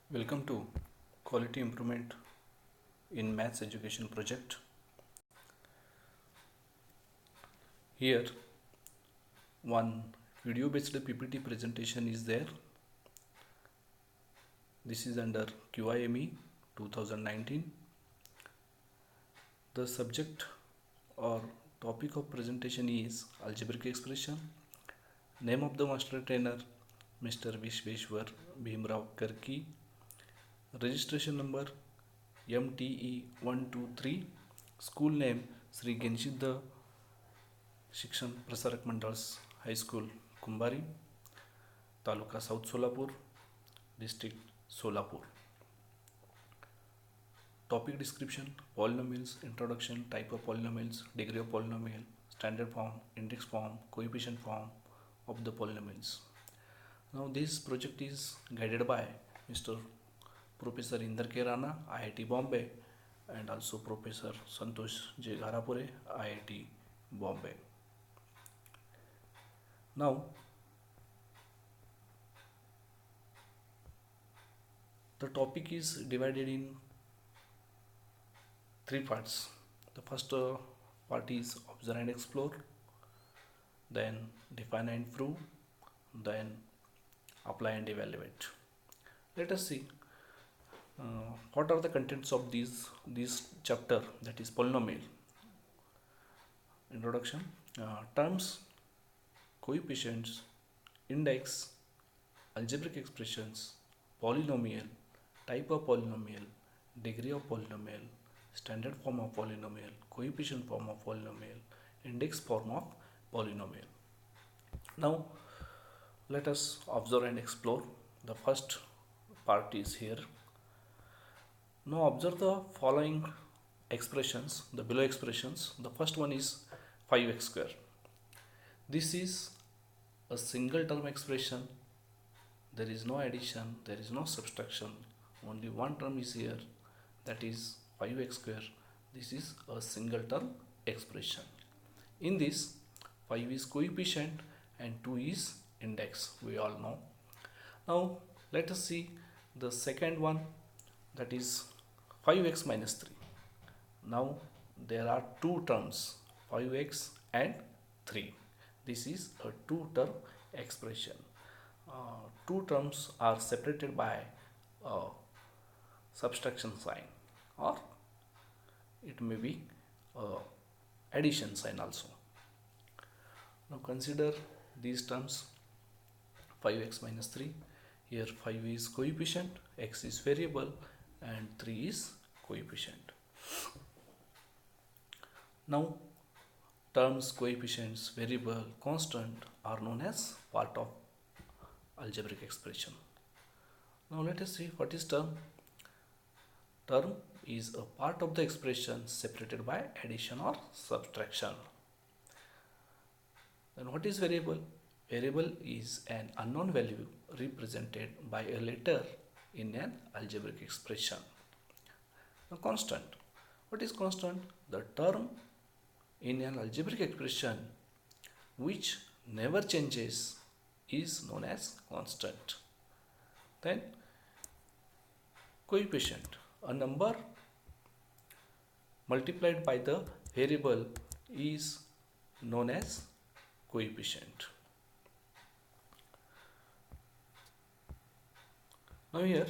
Welcome to Quality Improvement in Maths Education Project. Here, one video based PPT presentation is there. This is under QIME 2019. The subject or topic of presentation is algebraic expression. Name of the master trainer Mr. Vishweshwar Bhimrao Karki. Registration number MTE123. School name Sri Genshidda Shikshan Prasarak Mandals High School Kumbari. Taluka South Solapur, District Solapur. Topic description: polynomials, introduction, type of polynomials, degree of polynomial, standard form, index form, coefficient form of the polynomials. Now this project is guided by Mr. Professor Inder K. Rana, IIT Bombay, and also Professor Santosh J. Gharapure, IIT Bombay. Now, the topic is divided in three parts. The first part is observe and explore, then define and prove, then apply and evaluate. Let us see what are the contents of this chapter, that is polynomial. Introduction, terms, coefficients, index, algebraic expressions, polynomial, type of polynomial, degree of polynomial, standard form of polynomial, coefficient form of polynomial, index form of polynomial. Now let us observe and explore. The first part is here. Now observe the following expressions, the below expressions. The first one is 5x square. This is a single term expression. There is no addition, there is no subtraction. Only one term is here, that is 5x square. This is a single term expression. In this, 5 is coefficient and 2 is index, we all know. Now let us see the second one, that is 5x minus 3. Now there are two terms, 5x and 3. This is a two term expression. Two terms are separated by a subtraction sign, or it may be addition sign also. Now consider these terms, 5x minus 3. Here 5 is coefficient, x is variable, and 3 is coefficient. Now terms, coefficients, variable, constant are known as part of algebraic expression. Now let us see what is term. Term is a part of the expression separated by addition or subtraction. Then what is variable? Variable is an unknown value represented by a letter in an algebraic expression. Now constant. What is constant? The term in an algebraic expression which never changes is known as constant. Then coefficient. A number multiplied by the variable is known as coefficient. Now here,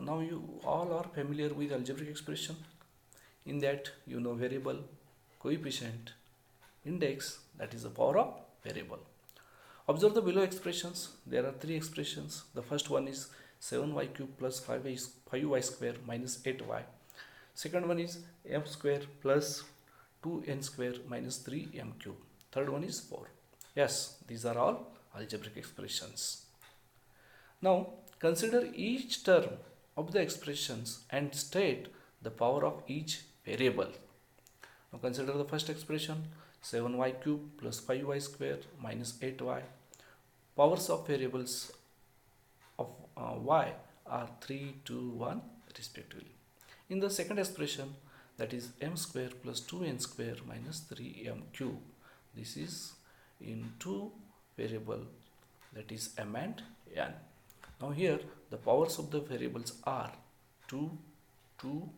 now you all are familiar with algebraic expression. In that you know variable, coefficient, index, that is the power of variable. Observe the below expressions. There are three expressions. The first one is 7y cube plus 5y square minus 8y. Second one is m square plus 2n square minus 3m cube. Third one is 4. Yes, these are all algebraic expressions. Now consider each term of the expressions and state the power of each variable. Now consider the first expression, 7y cube plus 5y square minus 8y. Powers of variables of y are 3, 2, 1 respectively. In the second expression, that is m square plus 2n square minus 3m cube. This is in two variable, that is m and n. Now here the powers of the variables are 2, 2,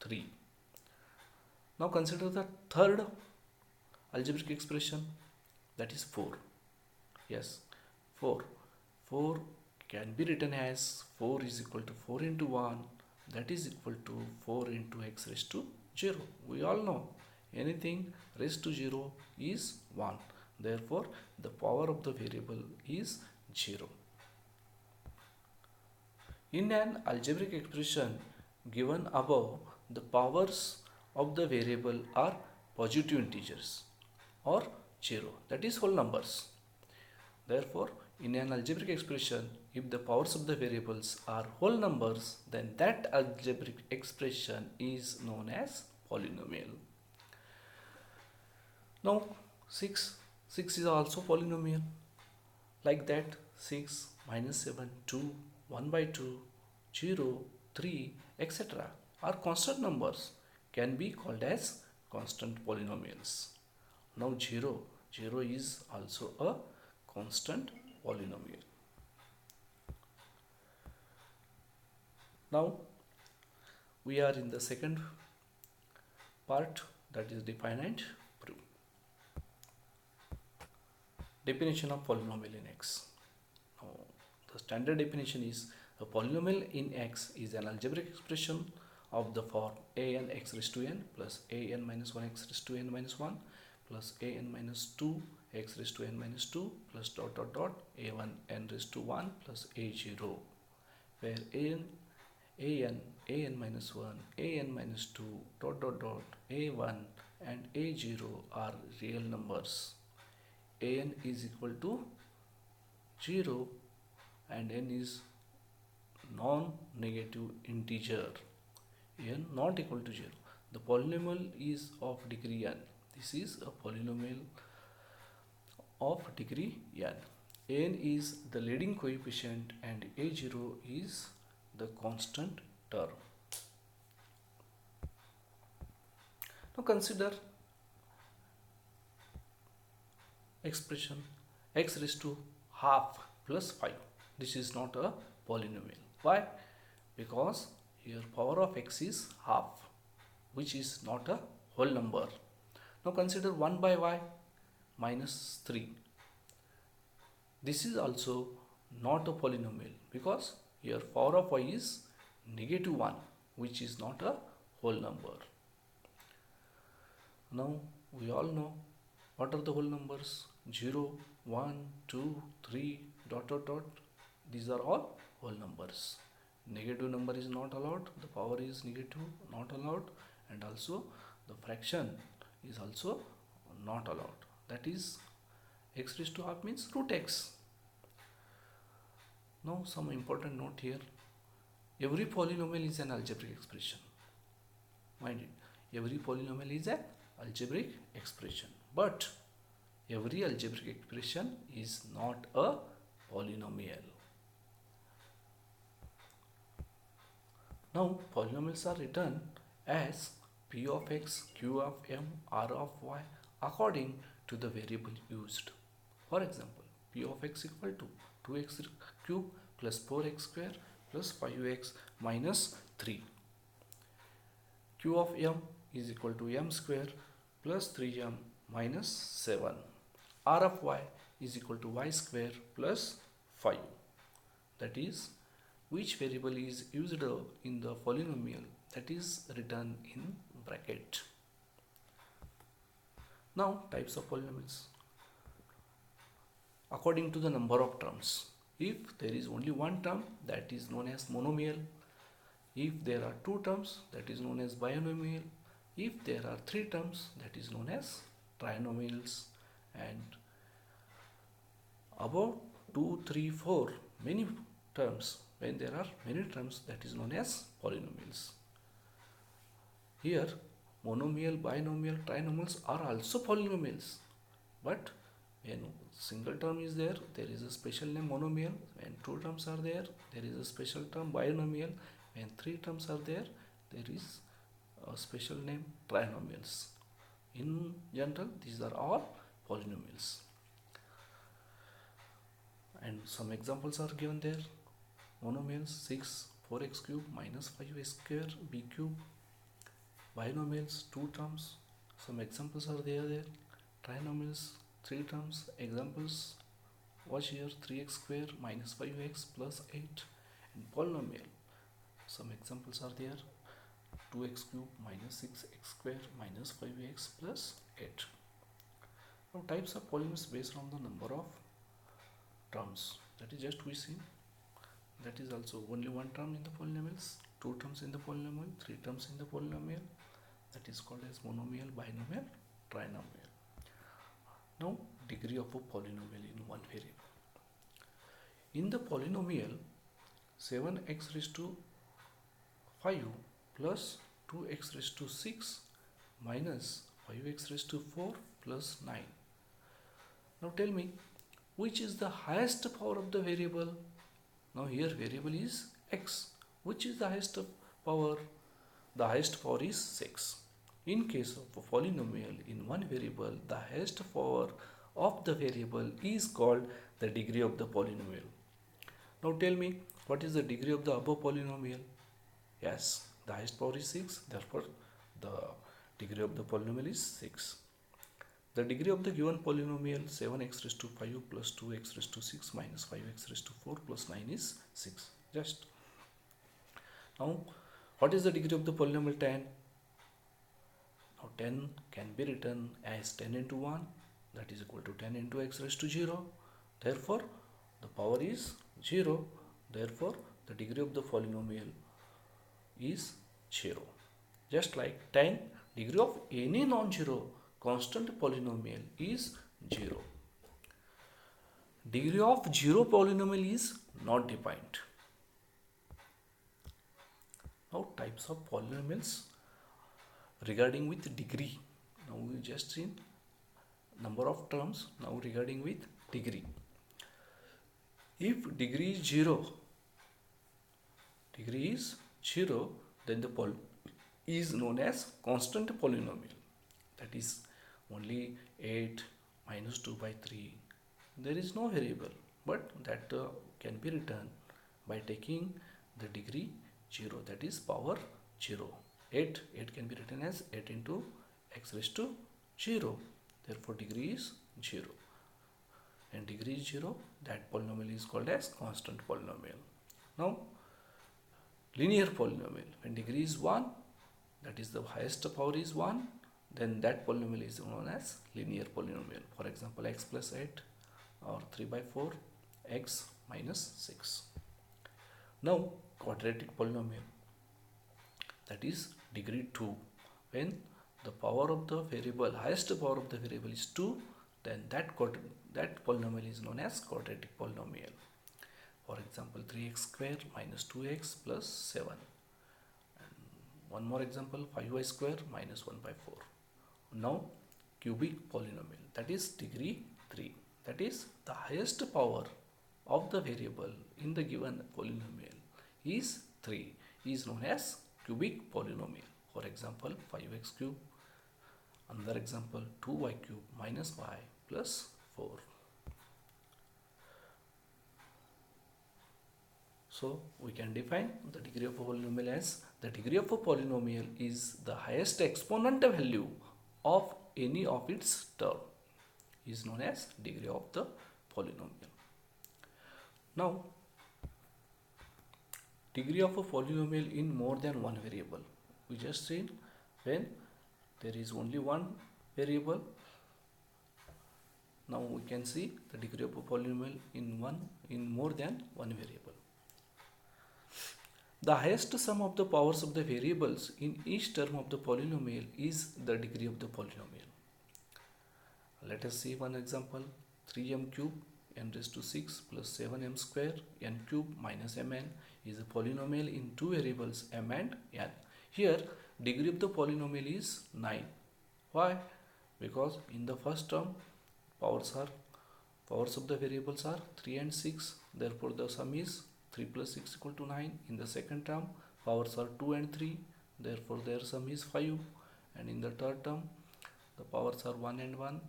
3. Now consider the third algebraic expression, that is 4. Yes, 4. 4 can be written as 4 is equal to 4 into 1, that is equal to 4 into x raised to 0. We all know anything raised to 0 is 1. Therefore, the power of the variable is 0. In an algebraic expression given above, the powers of the variable are positive integers or 0, that is whole numbers. Therefore, in an algebraic expression, if the powers of the variables are whole numbers, then that algebraic expression is known as polynomial. Now 6 is also polynomial. Like that 6, -7, 2, 1 by 2, 0, 3, etc. are constant numbers, can be called as constant polynomials. Now 0 is also a constant polynomial. Now we are in the second part, that is define and prove. Definition of polynomial in X. Now, the standard definition is a polynomial in X is an algebraic expression of the form an x raised to n plus an minus 1 x raised to n minus 1 plus an minus 2 x raised to n minus 2 plus dot dot dot a1 n raised to 1 plus a0, where an minus 1, an minus 2 dot dot dot a1 and a0 are real numbers. An is equal to 0 and n is non-negative integer. N not equal to 0. The polynomial is of degree n. This is a polynomial of degree n. N is the leading coefficient and a0 is the constant term. Now consider expression x raised to half plus 5. This is not a polynomial. Why? Because here power of x is half, which is not a whole number. Now consider 1 by y minus 3. This is also not a polynomial because here power of y is negative 1, which is not a whole number. Now we all know what are the whole numbers: 0, 1, 2, 3, dot dot dot. These are all whole numbers. Negative number is not allowed, the power is negative, not allowed, and also the fraction is also not allowed. That is x raised to half means root x. Now some important note here. Every polynomial is an algebraic expression. Mind it, every polynomial is an algebraic expression, but every algebraic expression is not a polynomial. Now polynomials are written as p of x, q of m, r of y according to the variable used. For example, p of x equal to 2x cube plus 4x square plus 5x minus 3. Q of m is equal to m square plus 3m minus 7. R of y is equal to y square plus 5. That is, which variable is used in the polynomial, that is written in bracket. Now types of polynomials. According to the number of terms. If there is only one term, that is known as monomial. If there are two terms, that is known as binomial. If there are three terms, that is known as trinomials. And above 2, 3, 4, many terms, when there are many terms, that is known as polynomials. Here monomial, binomial, trinomials are also polynomials, but when single term is there, there is a special name monomial. When two terms are there, there is a special term binomial. When three terms are there, there is a special name trinomials. In general, these are all polynomials. And some examples are given there. Monomials 6 4x cube minus 5x square b cube. Binomials 2 terms, some examples are there. Trinomials 3 terms, examples watch here, 3x square minus 5x plus 8. And polynomial, some examples are there, 2x cube minus 6x square minus 5x plus 8. Now types of polynomials based on the number of terms, that is just we see. That is also only one term in the polynomials, 2 terms in the polynomial, 3 terms in the polynomial. That is called as monomial, binomial, trinomial. Now degree of a polynomial in one variable. In the polynomial 7x raised to 5 plus 2x raised to 6 minus 5x raised to 4 plus 9. Now tell me, which is the highest power of the variable? Now here variable is x. Which is the highest power? The highest power is 6. In case of a polynomial in one variable, the highest power of the variable is called the degree of the polynomial. Now tell me, what is the degree of the above polynomial? Yes, the highest power is 6, therefore the degree of the polynomial is 6. The degree of the given polynomial 7x raised to 5 plus 2x raised to 6 minus 5x raised to 4 plus 9 is 6. Just now, what is the degree of the polynomial 10? Now 10 can be written as 10 into 1, that is equal to 10 into x raised to 0. Therefore the power is 0. Therefore the degree of the polynomial is 0. Just like 10, degree of any non-zero constant polynomial is 0. Degree of 0 polynomial is not defined. Now types of polynomials regarding with degree. Now we just seen number of terms. Now regarding with degree. If degree is 0, then the poly is known as constant polynomial. That is only 8 minus 2 by 3. There is no variable, but that can be written by taking the degree 0, that is power 0. 8 can be written as 8 into x raised to 0. Therefore degree is 0. And degree is 0, that polynomial is called as constant polynomial. Now linear polynomial, when degree is 1, that is the highest power is 1, then that polynomial is known as linear polynomial. For example, x plus 8 or 3 by 4, x minus 6. Now quadratic polynomial, that is degree 2. When the power of the variable, highest power of the variable is 2, then that polynomial is known as quadratic polynomial. For example, 3x square minus 2x plus 7. And one more example, 5y square minus 1 by 4. Now cubic polynomial, that is degree 3. That is the highest power of the variable in the given polynomial is 3, is known as cubic polynomial. For example, 5x cube. Another example, 2y cube minus y plus 4. So we can define the degree of a polynomial as the degree of a polynomial is the highest exponent value of any of its term, is known as degree of the polynomial. Now degree of a polynomial in more than one variable. We just seen when there is only one variable. Now we can see the degree of a polynomial in more than one variable. The highest sum of the powers of the variables in each term of the polynomial is the degree of the polynomial. Let us see one example. 3m cube n raised to 6 plus 7m square n cube minus mn is a polynomial in two variables m and n. Here degree of the polynomial is 9. Why? Because in the first term powers of the variables are 3 and 6. Therefore the sum is 3 plus 6 equal to 9. In the second term powers are 2 and 3. Therefore their sum is 5. And in the third term the powers are 1 and 1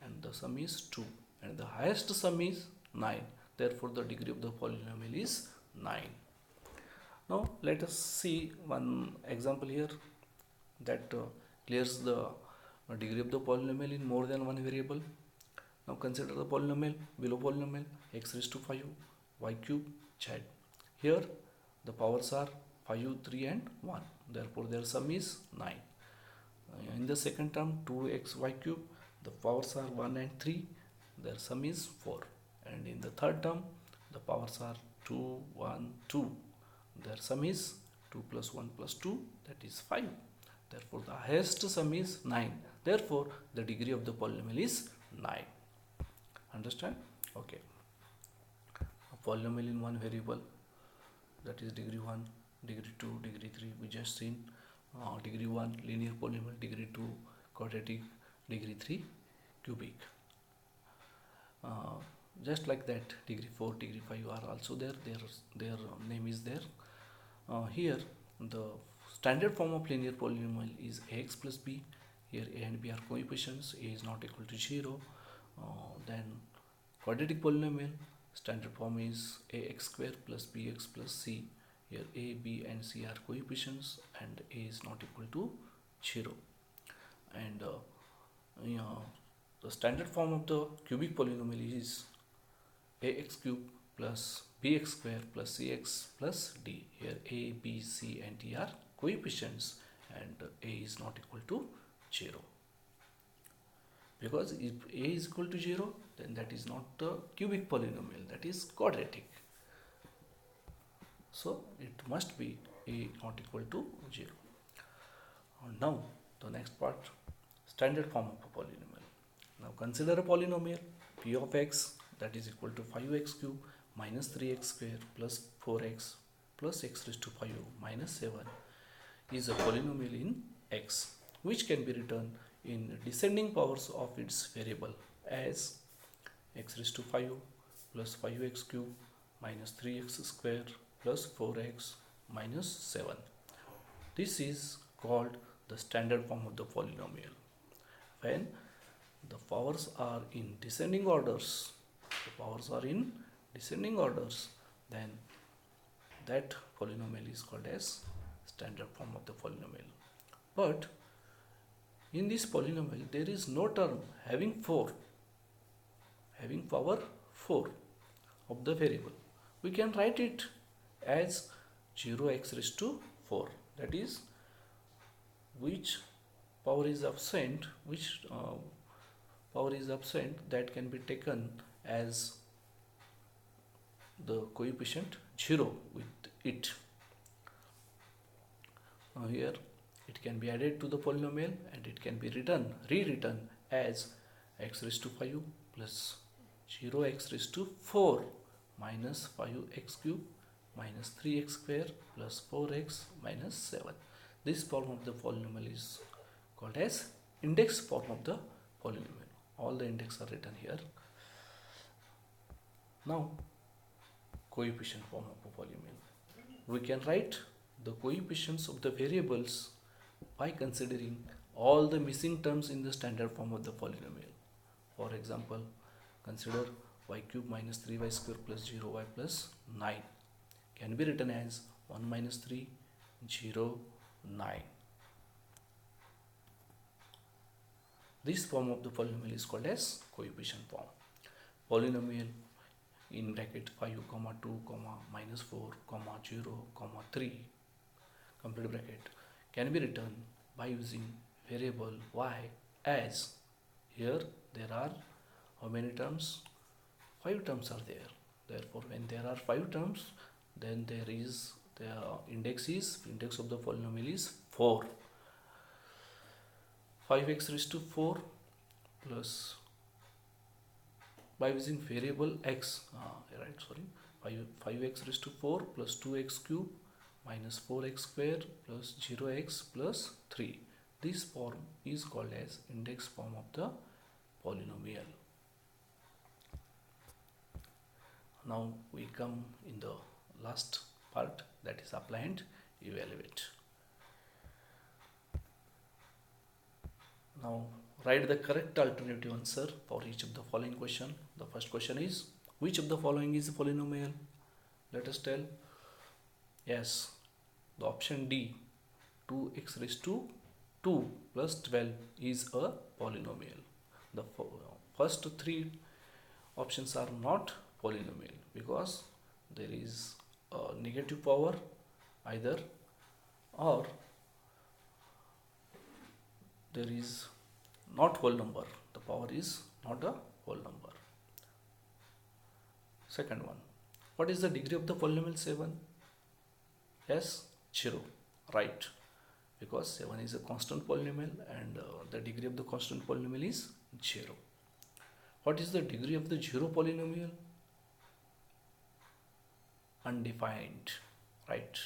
and the sum is 2. And the highest sum is 9. Therefore the degree of the polynomial is 9. Now let us see one example here that clears the degree of the polynomial in more than one variable. Now consider the polynomial, below polynomial x raised to 5, y cube, z. Here the powers are 5, 3 and 1. Therefore their sum is 9. In the second term 2xy cube, the powers are 1 and 3. Their sum is 4. And in the third term the powers are 2, 1, 2. Their sum is 2 plus 1 plus 2, that is 5. Therefore the highest sum is 9. Therefore the degree of the polynomial is 9. Understand? Okay. A polynomial in one variable, that is degree 1, degree 2, degree 3 we just seen. Degree 1 linear polynomial, degree 2 quadratic, degree 3 cubic. Just like that, degree 4, degree 5 are also there. Their name is there. Here the standard form of linear polynomial is ax plus b. Here a and b are coefficients. A is not equal to 0. Then quadratic polynomial standard form is ax square plus bx plus c. Here a, b and c are coefficients and a is not equal to 0. And the standard form of the cubic polynomial is ax cube plus bx square plus cx plus d. Here a, b, c and d are coefficients and a is not equal to 0. Because if a is equal to 0, then that is not the cubic polynomial, that is quadratic. So it must be a not equal to 0. Now the next part, standard form of a polynomial. Now consider a polynomial p of x that is equal to 5x cube minus 3x square plus 4x plus x raised to 5 minus 7 is a polynomial in x, which can be written in descending powers of its variable as x raised to 5 plus 5x cube minus 3x square plus 4x minus 7. This is called the standard form of the polynomial. When the powers are in descending orders, then that polynomial is called as standard form of the polynomial. But in this polynomial there is no term having power 4 of the variable. We can write it as 0x raised to 4, that is which power is absent, that can be taken as the coefficient 0 with it. Now here it can be added to the polynomial and it can be rewritten as x raised to 5 plus 0x raised to 4 minus 5x cube minus 3x square plus 4x minus 7. This form of the polynomial is called as index form of the polynomial. All the index are written here. Now coefficient form of a polynomial. We can write the coefficients of the variables by considering all the missing terms in the standard form of the polynomial. For example, consider y cube minus 3y square plus 0y plus 9 can be written as 1 minus 3, 0, 9. This form of the polynomial is called as coefficient form. Polynomial in bracket 5, 2, minus 4, 0, 3, complete bracket, can be written by using variable y as here there are how many terms? 5 terms are there. Therefore, when there are 5 terms, then the index of the polynomial is 4. 5x raised to 4 plus, by using variable x, 5x raised to 4 plus 2x cube minus 4x square plus 0x plus 3. This form is called as index form of the polynomial. Now we come in the last part, that is apply and evaluate. Now write the correct alternative answer for each of the following question. The first question is, which of the following is a polynomial? Let us tell, yes, the option D, 2x raised to 2 plus 12 is a polynomial. The first three options are not polynomial because there is a negative power either, or there is not whole number. The power is not a whole number. Second one, what is the degree of the polynomial 7? Yes, 0. Right, because 7 is a constant polynomial and the degree of the constant polynomial is 0. What is the degree of the 0 polynomial? Undefined. Right,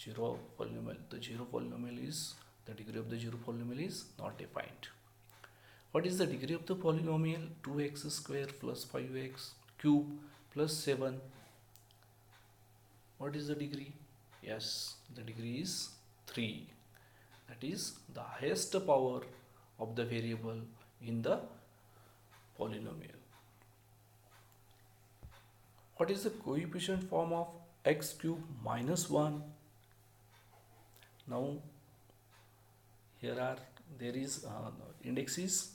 0 polynomial, the 0 polynomial is, the degree of the 0 polynomial is not defined. What is the degree of the polynomial 2x square plus 5x cube plus 7? What is the degree? Yes, the degree is 3. That is the highest power of the variable in the polynomial. What is the coefficient form of x cube minus 1? Now there is index is,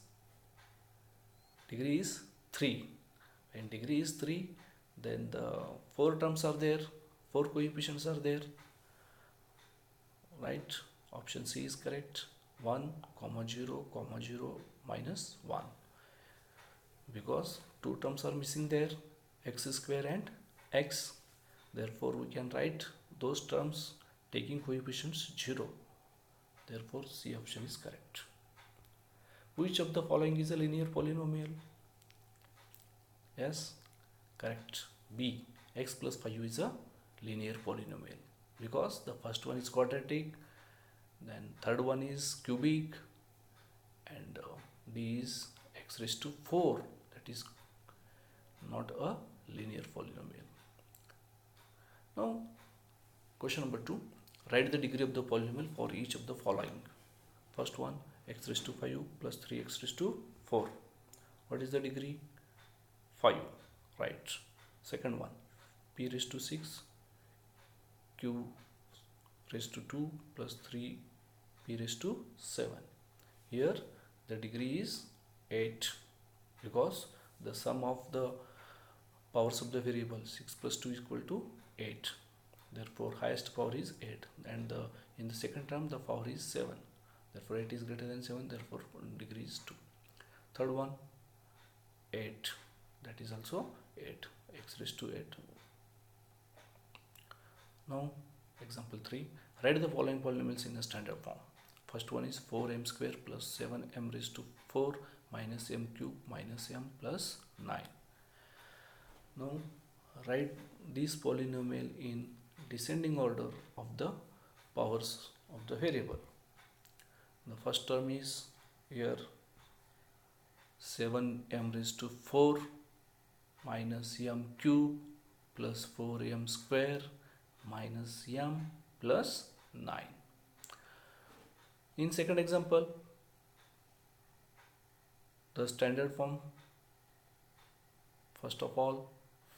degree is 3. When degree is 3, then the 4 terms are there, 4 coefficients are there. Right, option C is correct. 1, 0, 0, minus 1. Because 2 terms are missing there, x square and x. Therefore, we can write those terms taking coefficients 0. Therefore, C option is correct. Which of the following is a linear polynomial? Yes, correct. B, x plus 5 is a linear polynomial because the first one is quadratic, then third one is cubic, and D is x raised to 4, that is not a linear polynomial. Now, question number 2, write the degree of the polynomial for each of the following. First one, x raised to 5 plus 3x raised to 4. What is the degree? 5. Right. Second one, p raised to 6 q raised to 2 plus 3 p raised to 7. Here the degree is 8 because the sum of the powers of the variable 6 plus 2 is equal to 8. Therefore, highest power is 8, and in the second term the power is 7. Therefore, 8 is greater than 7. Therefore, degree is 2. Third one, 8. That is also 8. X raised to 8. Now, example 3. Write the following polynomials in the standard form. First one is 4m square plus 7m raised to 4 minus m cube minus m plus 9. Now, write this polynomial in descending order of the powers of the variable. The first term is here 7m raised to 4 minus m cube plus 4m square minus m plus 9. In second example, the standard form, first of all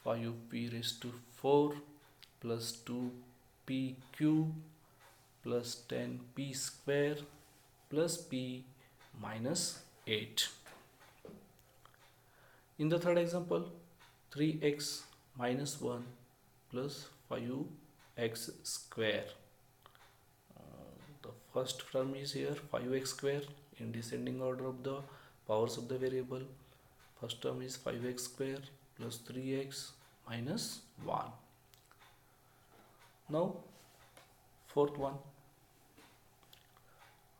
5p raised to 4 plus 2p cube plus 10p square plus p minus 8. In the third example, 3x minus 1 plus 5x square. The first term is here 5x square in descending order of the powers of the variable. First term is 5x square plus 3x minus 1. Now, fourth one,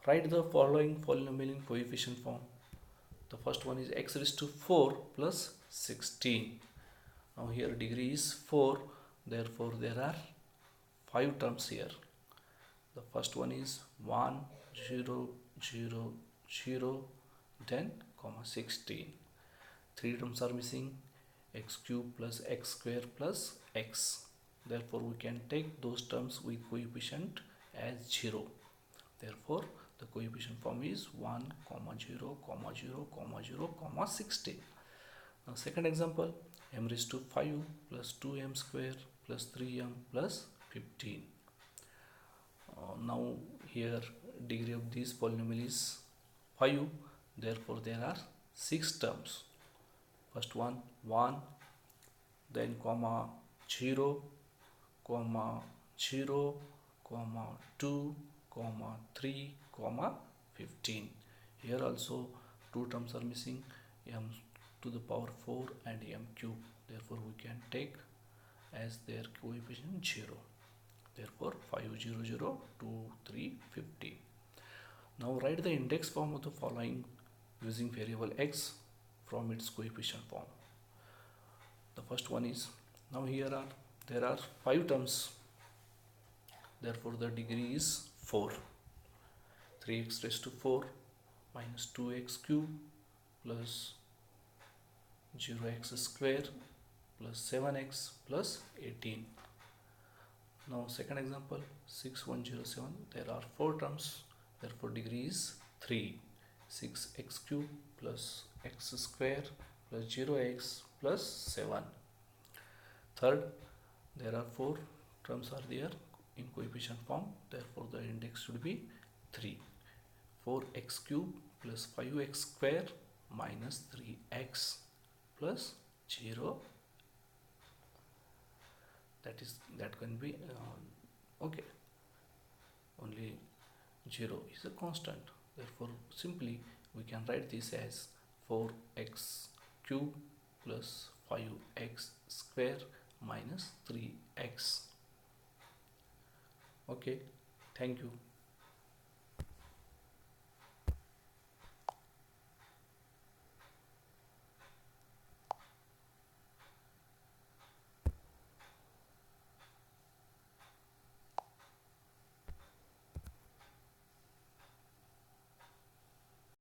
write the following polynomial in coefficient form. The first one is x raised to 4 plus 16. Now here degree is 4, therefore there are 5 terms here. The first one is 1, 0, 0, 0, then comma 16. 3 terms are missing, x cube plus x square plus x. Therefore we can take those terms with coefficient as 0. Therefore the coefficient form is 1, 0, 0, 0, 16. Now second example, m raised to 5 plus 2m square plus 3m plus 15. Now here degree of this polynomial is 5, therefore there are 6 terms. First one 1, then comma 0, comma 0, comma 2, comma 3, comma 15. Here also two terms are missing, m to the power 4 and m cube, therefore we can take as their coefficient 0. Therefore 5, 0, 0, 2, 3, 15. Now write the index form of the following using variable x from its coefficient form. The first one is, now there are 5 terms, therefore the degree is 4. 3x raised to 4 minus 2x cube plus 0x square plus 7x plus 18. Now second example 6107, there are 4 terms, therefore degree is 3. 6x cube plus x square plus 0x plus 7. Third, there are 4 terms are there in coefficient form, therefore the index should be 3. 4x cube plus 5x square minus 3x plus 0, that can be okay, only 0 is a constant, therefore simply we can write this as 4x cube plus 5x square minus 3x. Okay, thank you.